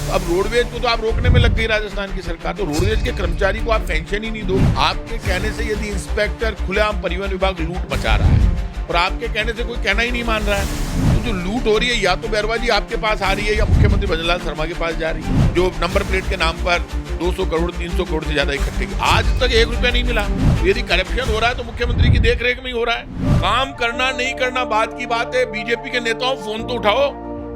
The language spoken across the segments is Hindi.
अब रोडवेज को तो आप रोकने में लग गई राजस्थान की सरकार, तो रोडवेज के कर्मचारी को आप पेंशन ही नहीं दो। आपके कहने से यदि इंस्पेक्टर खुलेआम परिवहन विभाग लूट मचा रहा है और आपके कहने से कोई कहना ही नहीं मान रहा है, तो जो लूट हो रही है या तो बैरवा जी आपके पास आ रही है या मुख्यमंत्री भजनलाल शर्मा के पास जा रही है, जो नंबर प्लेट के नाम पर 200 करोड़ 300 करोड़ से ज्यादा इकट्ठे की। आज तक 1 रुपया नहीं मिला। यदि करप्शन हो रहा है तो मुख्यमंत्री की देखरेख में ही हो रहा है। काम करना नहीं करना बात की बात है। बीजेपी के नेताओं फोन तो उठाओ,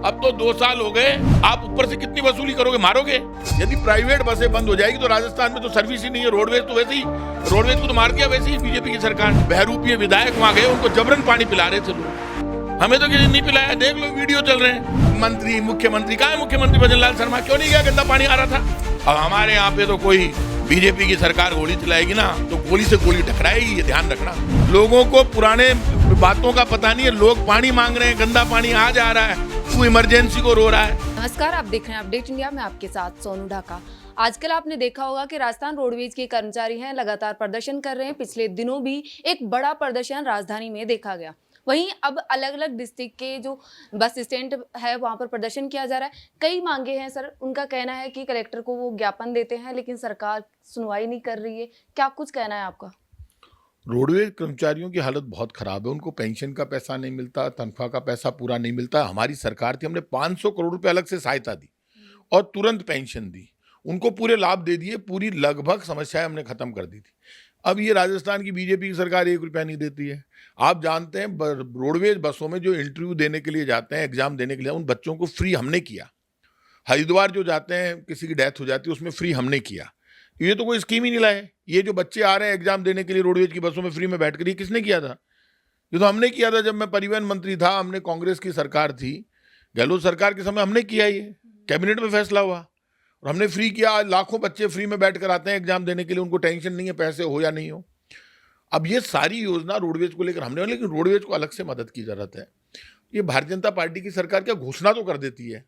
अब तो 2 साल हो गए, आप ऊपर से कितनी वसूली करोगे, मारोगे? यदि प्राइवेट बसें बंद हो जाएगी तो राजस्थान में तो सर्विस ही नहीं है। रोडवेज तो वैसे ही, रोडवेज को तो मार दिया वैसे ही बीजेपी की सरकार। बहरूपीय विधायक वहां गए, उनको जबरन पानी पिला रहे थे लोग, हमें तो किसी नहीं पिलाया। देख लो वीडियो चल रहे हैं। मंत्री मुख्यमंत्री कहाँ है? मुख्यमंत्री भजनलाल शर्मा क्यों नहीं गया? गंदा पानी आ रहा था। अब हमारे यहाँ पे तो कोई बीजेपी की सरकार गोली चलाएगी ना तो गोली से गोली टकराएगी, ये ध्यान रखना। लोगों को पुराने बातों का पता नहीं है। लोग पानी मांग रहे हैं, गंदा पानी आ जा रहा है, वो इमरजेंसी को रो रहा है। नमस्कार, आप देख रहे हैं अपडेट इंडिया में, आपके साथ सोनू ढाका। आजकल आपने देखा होगा कि राजस्थान रोडवेज के कर्मचारी हैं, लगातार प्रदर्शन कर रहे हैं। पिछले दिनों भी एक बड़ा प्रदर्शन राजधानी में देखा गया। वहीं अब अलग अलग डिस्ट्रिक्ट के जो बस स्टैंड है वहां पर प्रदर्शन किया जा रहा है। कई मांगे हैं सर, उनका कहना है कि कलेक्टर को वो ज्ञापन देते हैं लेकिन सरकार सुनवाई नहीं कर रही है। क्या कुछ कहना है आपका? रोडवेज कर्मचारियों की हालत बहुत खराब है। उनको पेंशन का पैसा नहीं मिलता, तनख्वाह का पैसा पूरा नहीं मिलता। हमारी सरकार थी, हमने 500 करोड़ रुपए अलग से सहायता दी और तुरंत पेंशन दी, उनको पूरे लाभ दे दिए। पूरी लगभग समस्याएं हमने खत्म कर दी थी। अब ये राजस्थान की बीजेपी की सरकार 1 रुपया नहीं देती है। आप जानते हैं रोडवेज बसों में जो इंटरव्यू देने के लिए जाते हैं, एग्जाम देने के लिए, उन बच्चों को फ्री हमने किया। हरिद्वार जो जाते हैं, किसी की डेथ हो जाती है, उसमें फ्री हमने किया। ये तो कोई स्कीम ही नहीं लाए। ये जो बच्चे आ रहे हैं एग्जाम देने के लिए रोडवेज की बसों में फ्री में बैठ कर, ये किसने किया था? ये तो हमने किया था जब मैं परिवहन मंत्री था। हमने, कांग्रेस की सरकार थी, गहलोत सरकार के समय हमने किया। ये कैबिनेट में फैसला हुआ और हमने फ्री किया। आज लाखों बच्चे फ्री में बैठ कर आते हैं एग्जाम देने के लिए, उनको टेंशन नहीं है पैसे हो या नहीं हो। अब ये सारी योजना रोडवेज को लेकर हमने, लेकिन रोडवेज को अलग से मदद की जरूरत है। ये भारतीय जनता पार्टी की सरकार क्या घोषणा तो कर देती है,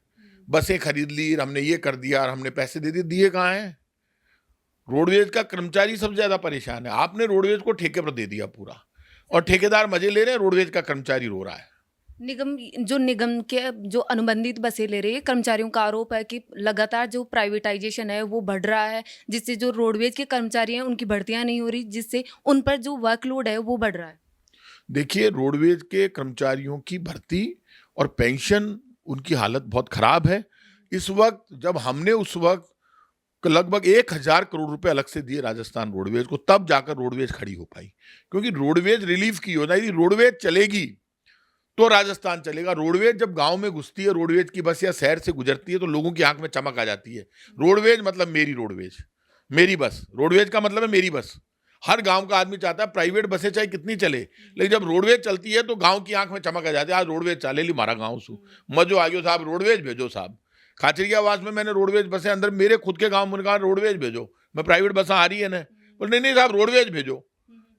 बसें खरीद ली, हमने ये कर दिया और हमने पैसे दे दिए। दिए कहाँ हैं? रोडवेज का कर्मचारी सबसे ज्यादा परेशान है। आपने रोडवेज को ठेके पर दे दिया पूरा, और ठेकेदार मजे ले रहे हैं, रोडवेज का कर्मचारी रो रहा है। निगम के जो अनुबंधित बसें ले रही है, कर्मचारियों का आरोप है कि लगातार जो प्राइवेटाइजेशन है वो बढ़ रहा है, जिससे जो रोडवेज के कर्मचारी हैं उनकी भर्तियां नहीं हो रही, जिससे उन पर जो वर्कलोड है वो बढ़ रहा है। देखिए, रोडवेज के कर्मचारियों की भर्ती और पेंशन, उनकी हालत बहुत खराब है इस वक्त। जब हमने उस वक्त लगभग 1000 करोड़ रुपए अलग से दिए राजस्थान रोडवेज को, तब जाकर रोडवेज खड़ी हो पाई। क्योंकि रोडवेज रिलीफ की योजना, यदि रोडवेज चलेगी तो राजस्थान चलेगा। रोडवेज जब गांव में घुसती है, रोडवेज की बस या शहर से गुजरती है, तो लोगों की आंख में चमक आ जाती है। रोडवेज मतलब मेरी रोडवेज, मेरी बस। रोडवेज का मतलब है मेरी बस। हर गांव का आदमी चाहता है प्राइवेट बसें चाहे कितनी चले, लेकिन जब रोडवेज चलती है तो गांव की आंख में चमक आ जाती है। आज रोडवेज चले ली मारा गांव सु मजो आ गयो साहब, रोडवेज भेजो साहब। खाचरियावास में मैंने रोडवेज बसें अंदर मेरे खुद के गांव में कहा रोडवेज भेजो, मैं प्राइवेट बसें आ रही है ना, बोले नहीं नहीं साहब रोडवेज भेजो।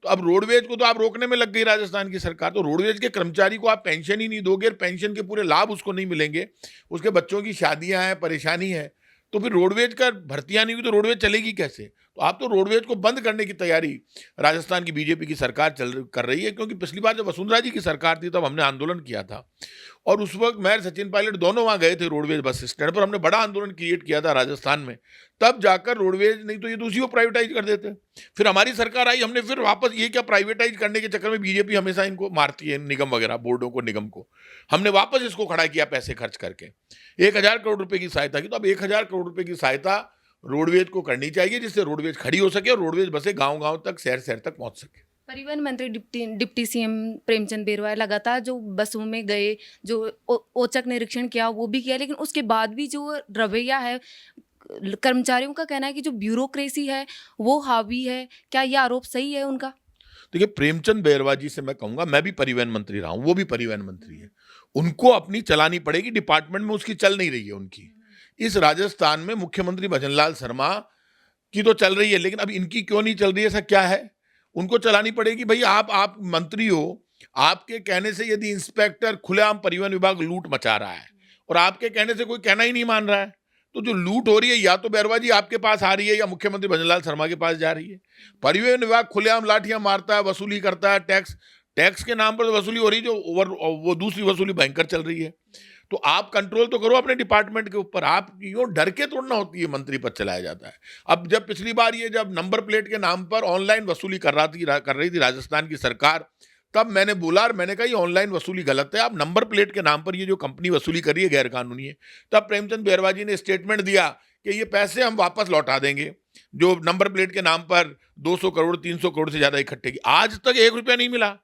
तो अब रोडवेज को तो आप रोकने में लग गई राजस्थान की सरकार। तो रोडवेज के कर्मचारी को आप पेंशन ही नहीं दोगे, पेंशन के पूरे लाभ उसको नहीं मिलेंगे, उसके बच्चों की शादियां हैं, परेशानी है, तो फिर रोडवेज का भर्तियां नहीं हुई तो रोडवेज चलेगी कैसे? तो आप तो रोडवेज को बंद करने की तैयारी राजस्थान की बीजेपी की सरकार कर रही है। क्योंकि पिछली बार जब वसुंधरा जी की सरकार थी तब हमने आंदोलन किया था, और उस वक्त मैं सचिन पायलट दोनों वहां गए थे रोडवेज बस स्टैंड पर। हमने बड़ा आंदोलन क्रिएट किया था राजस्थान में, तब जाकर रोडवेज, नहीं तो ये तो उसी को प्राइवेटाइज कर देते। फिर हमारी सरकार आई, हमने फिर वापस, ये क्या प्राइवेटाइज करने के चक्कर में बीजेपी हमेशा इनको मारती है, निगम वगैरह बोर्डों को, निगम को। हमने वापस इसको खड़ा किया पैसे खर्च करके, 1000 करोड़ रुपए की सहायता की। तो अब 1000 करोड़ रुपए की सहायता रोडवेज को करनी चाहिए, जिससे रोडवेज खड़ी हो सके और रोडवेज बसें गांव गांव तक, शहर शहर तक पहुंच सके। परिवहन मंत्री डिप्टी सीएम प्रेमचंद बेरवा लगातार जो बसों में गए, जो औचक निरीक्षण किया वो भी किया, लेकिन उसके बाद भी जो रवैया है, कर्मचारियों का कहना है कि जो ब्यूरोक्रेसी है वो हावी है। क्या ये आरोप सही है उनका? देखिए, प्रेमचंद बेरवा जी से मैं कहूंगा, मैं भी परिवहन मंत्री रहा हूं, वो भी परिवहन मंत्री है, उनको अपनी चलानी पड़ेगी। डिपार्टमेंट में उसकी चल नहीं रही है उनकी। इस राजस्थान में मुख्यमंत्री भजनलाल शर्मा की तो चल रही है, लेकिन अब इनकी क्यों नहीं चल रही है? ऐसा क्या है? उनको चलानी पड़ेगी। भाई आप मंत्री हो, आपके कहने से यदि इंस्पेक्टर खुलेआम परिवहन विभाग लूट मचा रहा है और आपके कहने से कोई कहना ही नहीं मान रहा है, तो जो लूट हो रही है या तो बैरवा जी आपके पास आ रही है या मुख्यमंत्री भजनलाल शर्मा के पास जा रही है। परिवहन विभाग खुलेआम लाठियां मारता है, वसूली करता है, टैक्स के नाम पर वसूली हो रही है, जो वो दूसरी वसूली भयंकर चल रही है। तो आप कंट्रोल तो करो अपने डिपार्टमेंट के ऊपर। आप यूं डर के तोड़ना होती है मंत्री पद चलाया जाता है। अब जब पिछली बार ये जब नंबर प्लेट के नाम पर ऑनलाइन वसूली कर रही थी राजस्थान की सरकार, तब मैंने बोला और मैंने कहा ये ऑनलाइन वसूली गलत है। आप नंबर प्लेट के नाम पर ये जो कंपनी वसूली कर रही है गैर कानूनी है। तब प्रेमचंद बैरवा जी ने स्टेटमेंट दिया कि ये पैसे हम वापस लौटा देंगे जो नंबर प्लेट के नाम पर 200 करोड़ 300 करोड़ से ज्यादा इकट्ठे की। आज तक 1 रुपया नहीं मिला।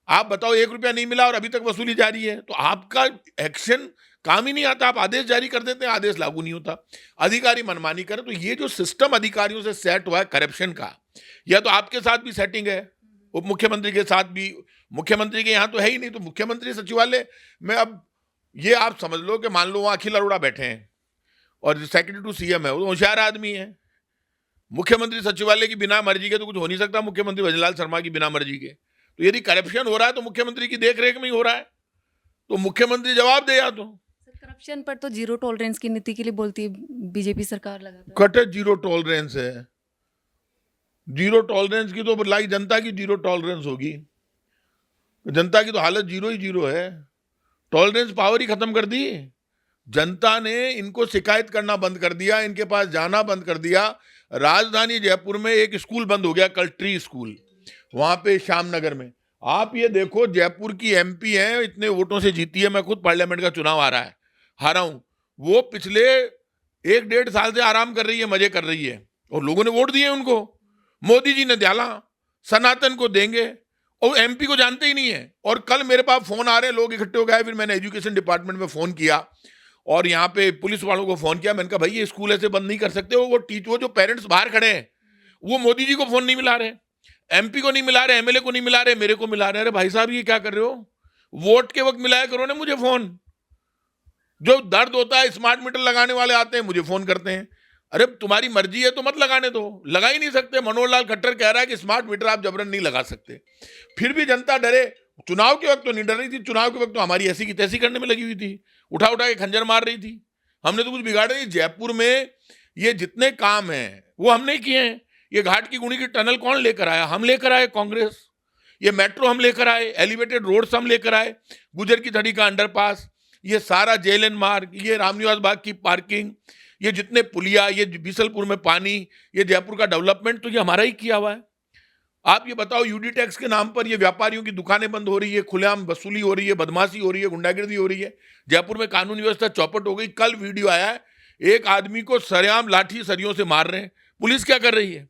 आप बताओ, 1 रुपया नहीं मिला और अभी तक वसूली जारी है। तो आपका एक्शन काम ही नहीं आता। आप आदेश जारी कर देते हैं, आदेश लागू नहीं होता, अधिकारी मनमानी करे। तो ये जो सिस्टम अधिकारियों से सेट हुआ है करप्शन का, या तो आपके साथ भी सेटिंग है, उप मुख्यमंत्री के साथ भी। मुख्यमंत्री के यहाँ तो है ही नहीं, तो मुख्यमंत्री सचिवालय में अब ये आप समझ लो कि मान लो वहाँ अखिल अरोड़ा बैठे हैं और सेक्रेटरी टू सीएम है, वो होशियार आदमी है। मुख्यमंत्री सचिवालय की बिना मर्जी के तो कुछ हो नहीं सकता, मुख्यमंत्री भजनलाल शर्मा की बिना मर्जी के। तो यदि करप्शन हो रहा है तो मुख्यमंत्री की देखरेख में ही हो रहा है, तो मुख्यमंत्री जवाब दे। या तो करप्शन पर तो जीरो टॉलरेंस की नीति के लिए बोलती है बीजेपी सरकार लगातार। कटे जीरो टॉलरेंस है। जीरो टॉलरेंस की तो लाई जनता की जीरो टॉलरेंस होगी। जनता की तो हालत जीरो ही जीरो है। टॉलरेंस पावर ही खत्म कर दी। जनता ने इनको शिकायत करना बंद कर दिया, इनके पास जाना बंद कर दिया। राजधानी जयपुर में एक स्कूल बंद हो गया, कल ट्री स्कूल, वहां पे श्यामनगर में। आप ये देखो, जयपुर की एमपी है, इतने वोटों से जीती है, मैं खुद पार्लियामेंट का चुनाव हारा हूं। वो पिछले 1-1.5 साल से आराम कर रही है, मजे कर रही है, और लोगों ने वोट दिए उनको। मोदी जी ने डाला, सनातन को देंगे, और एमपी को जानते ही नहीं है। और कल मेरे पास फोन आ रहे हैं, लोग इकट्ठे हो गए। फिर मैंने एजुकेशन डिपार्टमेंट में फोन किया और यहाँ पे पुलिस वालों को फोन किया। मैंने कहा भाई ये स्कूल ऐसे बंद नहीं कर सकते। वो जो पेरेंट्स बाहर खड़े हैं वो मोदी जी को फोन नहीं मिला रहे, एमपी को नहीं मिला रहे, एमएलए को नहीं मिला रहे, मेरे को मिला रहे। अरे भाई साहब ये क्या कर रहे हो? वोट के वक्त मिलाया करो ना मुझे फोन। जो दर्द होता है, स्मार्ट मीटर लगाने वाले आते हैं मुझे फोन करते हैं। अरे तुम्हारी मर्जी है तो मत लगाने दो, लगा ही नहीं सकते। मनोहर लाल खट्टर कह रहा है कि स्मार्ट मीटर आप जबरन नहीं लगा सकते। फिर भी जनता डरे। चुनाव के वक्त तो नहीं डर रही थी, चुनाव के वक्त तो हमारी ऐसी की तैसी करने में लगी हुई थी, उठा उठा के खंजर मार रही थी। हमने तो कुछ बिगाड़ा नहीं। जयपुर में ये जितने काम हैं वो हमने किए हैं। ये घाट की गुणी की टनल कौन लेकर आया? हम लेकर आए, कांग्रेस। ये मेट्रो हम लेकर आए, एलिवेटेड रोड्स हम लेकर आए, गुजर की धड़ी का अंडरपास, ये सारा जेएलएन मार्ग, ये रामनिवास बाग की पार्किंग, ये जितने पुलिया, ये बीसलपुर में पानी, ये जयपुर का डेवलपमेंट, तो ये हमारा ही किया हुआ है। आप ये बताओ, यूडी टैक्स के नाम पर ये व्यापारियों की दुकानें बंद हो रही है, खुलेआम वसूली हो रही है, बदमाशी हो रही है, गुंडागिर्दी हो रही है। जयपुर में कानून व्यवस्था चौपट हो गई। कल वीडियो आया है, एक आदमी को सरेआम लाठी सरियों से मार रहे हैं। पुलिस क्या कर रही है?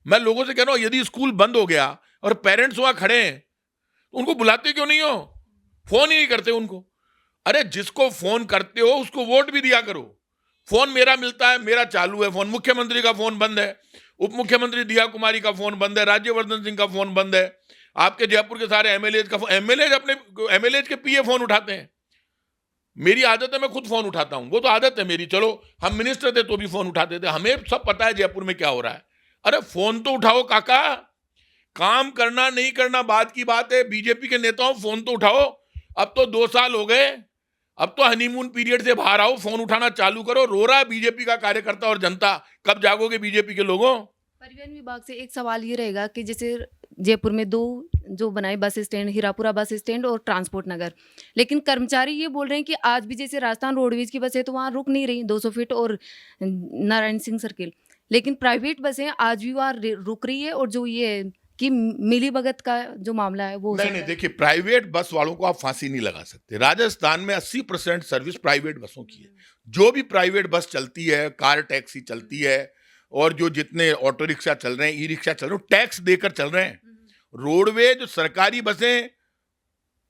मैं लोगों से कह रहा हूं, यदि स्कूल बंद हो गया और पेरेंट्स वहां खड़े हैं तो उनको बुलाते क्यों नहीं हो? फोन ही नहीं करते उनको। अरे जिसको फोन करते हो उसको वोट भी दिया करो। फोन मेरा मिलता है, मेरा चालू है फोन। मुख्यमंत्री का फोन बंद है, उप मुख्यमंत्री दिया कुमारी का फोन बंद है, राज्यवर्धन सिंह का फोन बंद है, आपके जयपुर के सारे एमएलएज का फोन, एमएलएज के पीए फोन उठाते हैं। मेरी आदत है, मैं खुद फोन उठाता हूं, वो तो आदत है मेरी। चलो हम मिनिस्टर थे तो भी फोन उठाते थे, हमें सब पता है जयपुर में क्या हो रहा है। अरे फोन तो उठाओ काका। काम करना नहीं करना बात की बात है। बीजेपी के नेताओं, फोन तो उठाओ। अब तो 2 साल हो गए, अब तो हनीमून पीरियड से बाहर आओ, फोन उठाना चालू करो। रो रहा है बीजेपी का कार्यकर्ता और जनता। कब जागोगे बीजेपी के लोगों? परिवहन विभाग से एक सवाल ये रहेगा कि जैसे जयपुर में 2 जो बनाए bus stand, Hirapura bus stand और ट्रांसपोर्ट नगर, लेकिन कर्मचारी ये बोल रहे हैं कि आज भी जैसे राजस्थान रोडवेज की बसें तो वहाँ रुक नहीं रही 200 फीट और नारायण सिंह सर्किल, लेकिन प्राइवेट बसें आज भी वहाँ रुक रही है। और जो ये कि मिली भगत का जो मामला है वो नहीं, देखिए, प्राइवेट बस वालों को आप फांसी नहीं लगा सकते। राजस्थान में 80% सर्विस प्राइवेट बसों की है। जो भी प्राइवेट बस चलती है, कार टैक्सी चलती है, और जो जितने ऑटो रिक्शा चल रहे हैं, ई रिक्शा चल रहे हैं, टैक्स देकर चल रहे हैं। रोडवेज सरकारी बसें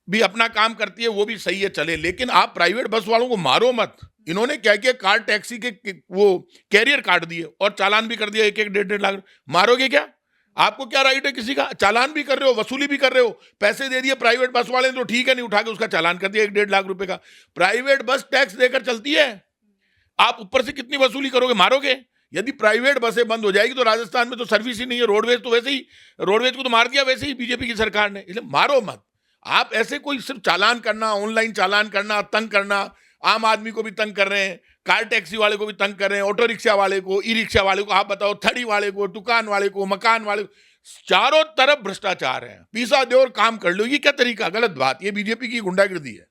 भी अपना काम करती है, वो भी सही है, चले। लेकिन आप प्राइवेट बस वालों को मारो मत। इन्होंने क्या किया, कार टैक्सी के वो कैरियर काट दिए और चालान भी कर दिया 1-1, 1.5 लाख। मारोगे क्या? आपको क्या राइट है किसी का? चालान भी कर रहे हो, वसूली भी कर रहे हो, पैसे दे दिए प्राइवेट बस वाले ने तो ठीक है, नहीं उठा के उसका चालान कर दिया 1-1.5 लाख रुपए का। प्राइवेट बस टैक्स देकर चलती है, आप ऊपर से कितनी वसूली करोगे? मारोगे? यदि प्राइवेट बसें बंद हो जाएगी तो राजस्थान में तो सर्विस ही नहीं है। रोडवेज तो वैसे ही, रोडवेज को तो मार दिया वैसे ही बीजेपी की सरकार ने। इसलिए मारो मत। आप ऐसे कोई सिर्फ चालान करना, ऑनलाइन चालान करना, तंग करना, आम आदमी को भी तंग कर रहे हैं, कार टैक्सी वाले को भी तंग कर रहे हैं, ऑटो रिक्शा वाले को, ई रिक्शा वाले को, आप बताओ, थड़ी वाले को, दुकान वाले को, मकान वाले को, चारों तरफ भ्रष्टाचार है। पीसा दो और काम कर लो, ये क्या तरीका? गलत बात। ये बीजेपी की गुंडागिर्दी है।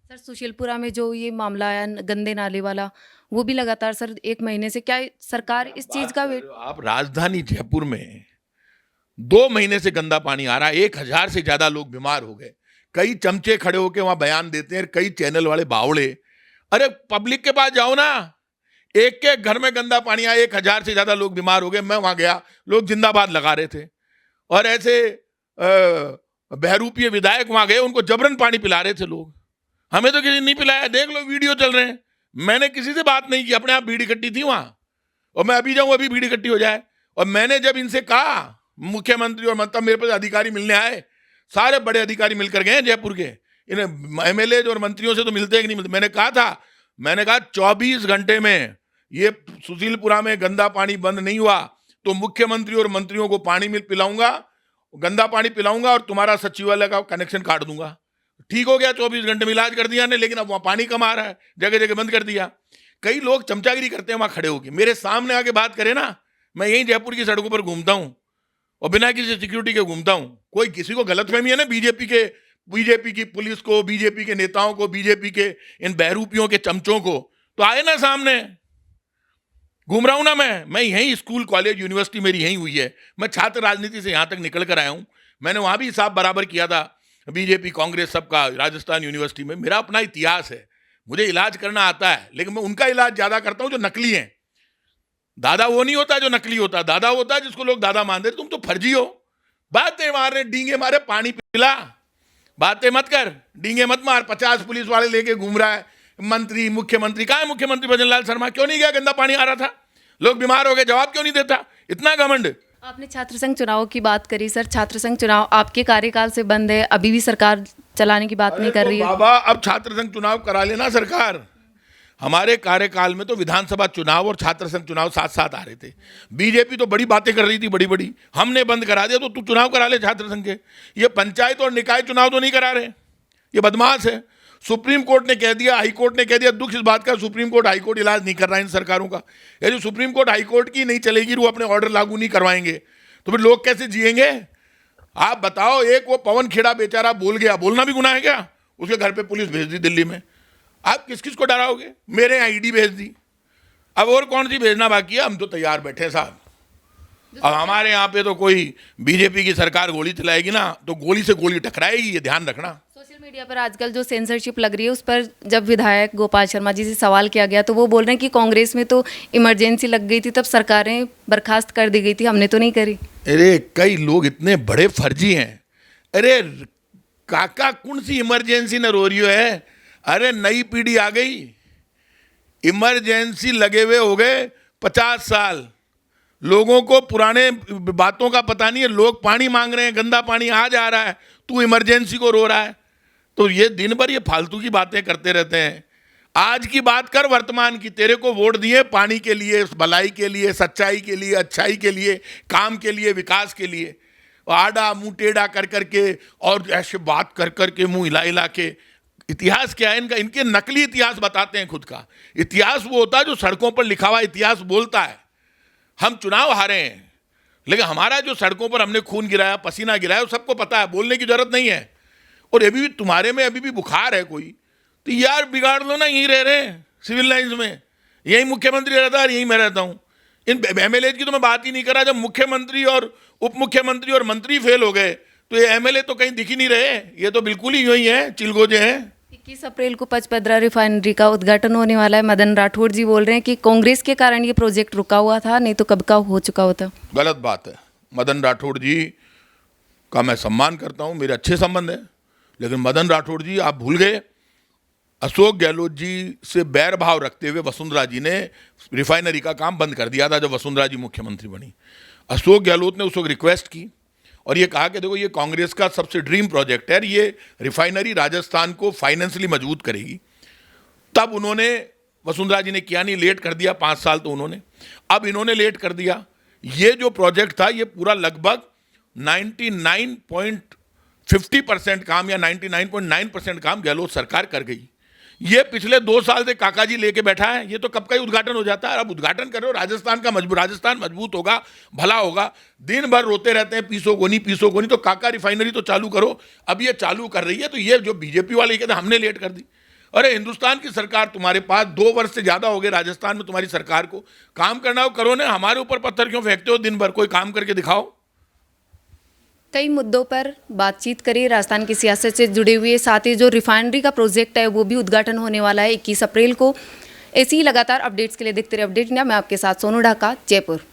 सर सुशीलपुरा में जो ये मामला आया गंदे नाले वाला, वो भी लगातार सर 1 महीने से, क्या सरकार इस चीज का वेट? आप राजधानी जयपुर में 2 महीने से गंदा पानी आ रहा है, 1,000 से ज्यादा लोग बीमार हो गए। कई चमचे खड़े होकर वहां बयान देते हैं, कई चैनल वाले बावड़े। अरे पब्लिक के पास जाओ ना, एक के घर में गंदा पानी आया, 1,000 से ज्यादा लोग बीमार हो गए। मैं वहां गया, लोग जिंदाबाद लगा रहे थे, और ऐसे बहरूपीय विधायक वहां गए, उनको जबरन पानी पिला रहे थे लोग। हमें तो किसी ने नहीं पिलाया, देख लो वीडियो चल रहे हैं। मैंने किसी से बात नहीं की, अपने आप भीड़ इकट्ठी थी वहां, और मैं अभी जाऊं अभी भीड़ इकट्ठी हो जाए। और मैंने जब इनसे कहा, मुख्यमंत्री और मतलब मेरे पास अधिकारी मिलने आए, सारे बड़े अधिकारी मिलकर गए जयपुर के, इन्हें एमएलए और मंत्रियों से तो मिलते हैं कि नहीं मिलते। मैंने कहा 24 घंटे में ये सुशीलपुरा में गंदा पानी बंद नहीं हुआ तो मुख्यमंत्री और मंत्रियों को पानी मिल पिलाऊंगा, गंदा पानी पिलाऊंगा, और तुम्हारा सचिवालय का कनेक्शन काट दूंगा। ठीक हो गया, 24 घंटे में इलाज कर दिया ने, लेकिन अब वहां पानी कम आ रहा है, जगह जगह बंद कर दिया। कई लोग चमचागिरी करते हैं वहां खड़े होकर, मेरे सामने आके बात करें ना। मैं यही जयपुर की सड़कों पर घूमता हूं और बिना किसी सिक्योरिटी के घूमता हूं। कोई किसी को गलतफहमी है ना बीजेपी की पुलिस को, बीजेपी के नेताओं को, बीजेपी के इन बहरूपियों के चमचों को, तो आए ना सामने। घूम रहा हूं ना मैं यही स्कूल कॉलेज यूनिवर्सिटी मेरी यही हुई है। मैं छात्र राजनीति से यहां तक निकल कर आया हूं। मैंने वहां भी हिसाब बराबर किया था, बीजेपी कांग्रेस सबका, राजस्थान यूनिवर्सिटी में। मेरा अपना इतिहास है, मुझे इलाज करना आता है, लेकिन मैं उनका इलाज ज्यादा करता हूं जो नकली हैं। दादा वो नहीं होता जो नकली होता, दादा होता है जिसको लोग दादा मानते। तुम तो फर्जी हो, बातें मारे, डींगे मारे, पानी पिला, बातें मत कर, डींगे मत मार। 50 पुलिस वाले लेके घूम रहा है मंत्री, मुख्यमंत्री। कहाँ है मुख्यमंत्री भजन लाल शर्मा? क्यों नहीं गया? गंदा पानी आ रहा था, लोग बीमार हो गए, जवाब क्यों नहीं देता? इतना घमंड। आपने छात्र संघ चुनाव की बात करी सर, छात्र संघ चुनाव आपके कार्यकाल से बंद है, अभी भी सरकार चलाने की बात नहीं कर रही है। बाबा अब छात्र संघ चुनाव करा लेना सरकार। हमारे कार्यकाल में तो विधानसभा चुनाव और छात्र संघ चुनाव साथ साथ आ रहे थे। बीजेपी तो बड़ी बातें कर रही थी, बड़ी बड़ी, हमने बंद करा दिया, तो तू चुनाव करा ले छात्र संघ के। ये पंचायत और निकाय चुनाव तो नहीं करा रहे, ये बदमाश है। सुप्रीम कोर्ट ने कह दिया, हाई कोर्ट ने कह दिया। दुख इस बात का, सुप्रीम कोर्ट हाई कोर्ट इलाज नहीं कर रहा है इन सरकारों का। यदि सुप्रीम कोर्ट हाई कोर्ट की नहीं चलेगी, वो अपने ऑर्डर लागू नहीं करवाएंगे, तो फिर लोग कैसे जिएंगे? आप बताओ, एक वो पवन खेड़ा बेचारा बोल गया, बोलना भी गुनाह है क्या? उसके घर पे पुलिस भेज दी दिल्ली में। आप किस किस को डराओगे? मेरे यहाँ ईडी भेज दी, अब और कौन सी भेजना बाकी है? हम तो तैयार बैठे हैं साहब। अब हमारे यहाँ पे तो कोई बीजेपी की सरकार गोली चलाएगी ना, तो गोली से गोली टकराएगी, ये ध्यान रखना। सोशल मीडिया पर आजकल जो सेंसरशिप लग रही है, उस पर जब विधायक गोपाल शर्मा जी से सवाल किया गया, तो वो बोल रहे हैं कि कांग्रेस में तो इमरजेंसी लग गई थी, तब सरकारें बर्खास्त कर दी गई थी, हमने तो नहीं करी। अरे कई लोग इतने बड़े फर्जी हैं। अरे काका, कौन सी इमरजेंसी न रो रही है? अरे नई पीढ़ी आ गई, इमरजेंसी लगे हुए हो गए 50 साल। लोगों को पुराने बातों का पता नहीं है। लोग पानी मांग रहे हैं, गंदा पानी आ जा रहा है, तू इमरजेंसी को रो रहा है। तो ये दिन भर ये फालतू की बातें करते रहते हैं। आज की बात कर, वर्तमान की। तेरे को वोट दिए पानी के लिए, भलाई के लिए, सच्चाई के लिए, अच्छाई के लिए, काम के लिए, विकास के लिए। आड़ा मुंह टेढ़ा कर करके और ऐसे बात कर करके, मुंह हिला हिला के। इतिहास क्या है इनका? इनके नकली इतिहास बताते हैं खुद का। इतिहास वो होता है जो सड़कों पर लिखा हुआ इतिहास बोलता है। हम चुनाव हारे हैं, लेकिन हमारा जो सड़कों पर हमने खून गिराया, पसीना गिराया, वो सबको पता है, बोलने की जरूरत नहीं है। और अभी भी तुम्हारे में अभी भी बुखार है कोई, तो यार बिगाड़ लो ना, यहीं रह रहे हैं सिविल लाइंस में, यही मुख्यमंत्री रहता है, यहीं मैं रहता हूँ। इन एमएलए की तो मैं बात ही नहीं कर रहा। जब मुख्यमंत्री और उप मुख्यमंत्री और मंत्री फेल हो गए, तो ये एमएलए तो कहीं दिख ही नहीं रहे। ये तो बिल्कुल ही यही है, चिलगोजे हैं। 21 अप्रैल को पचपदरा रिफाइनरी का उद्घाटन होने वाला है। मदन राठौड़ जी बोल रहे हैं कि कांग्रेस के कारण ये प्रोजेक्ट रुका हुआ था, नहीं तो कब का हो चुका होता। गलत बात है। मदन राठौड़ जी का मैं सम्मान करता हूं, मेरे अच्छे संबंध है, लेकिन मदन राठौड़ जी आप भूल गए, अशोक गहलोत जी से बैर भाव रखते हुए वसुंधरा जी ने रिफाइनरी का काम बंद कर दिया था। जब वसुंधरा जी मुख्यमंत्री बनी, अशोक गहलोत ने उस वक्त रिक्वेस्ट की और ये कहा कि देखो, ये कांग्रेस का सबसे ड्रीम प्रोजेक्ट है, ये रिफाइनरी राजस्थान को फाइनेंशियली मजबूत करेगी। तब उन्होंने, वसुंधरा जी ने किया नहीं, लेट कर दिया 5 साल तो उन्होंने, अब इन्होंने लेट कर दिया। ये जो प्रोजेक्ट था, ये पूरा लगभग 99.50% काम या 99.9% काम गहलोत सरकार कर गई। ये पिछले 2 साल से काका जी लेके बैठा है, ये तो कब का ही उद्घाटन हो जाता है। अब उद्घाटन करो, राजस्थान मजबूत होगा, भला होगा। दिन भर रोते रहते हैं पीसो गोनी, तो काका रिफाइनरी तो चालू करो। अब ये चालू कर रही है, तो ये जो बीजेपी वाले कहते हैं हमने लेट कर दी। अरे हिंदुस्तान की सरकार तुम्हारे पास 2 वर्ष से ज्यादा हो गए, राजस्थान में तुम्हारी सरकार को काम करना हो करो ना, हमारे ऊपर पत्थर क्यों फेंकते हो दिन भर? कोई काम करके दिखाओ। कई मुद्दों पर बातचीत करिए राजस्थान की सियासत से जुड़े हुए। साथ ही जो रिफाइनरी का प्रोजेक्ट है वो भी उद्घाटन होने वाला है 21 अप्रैल को। ऐसी ही लगातार अपडेट्स के लिए देखते रहिए अपडेट इंडिया। मैं आपके साथ सोनू ढाका, जयपुर।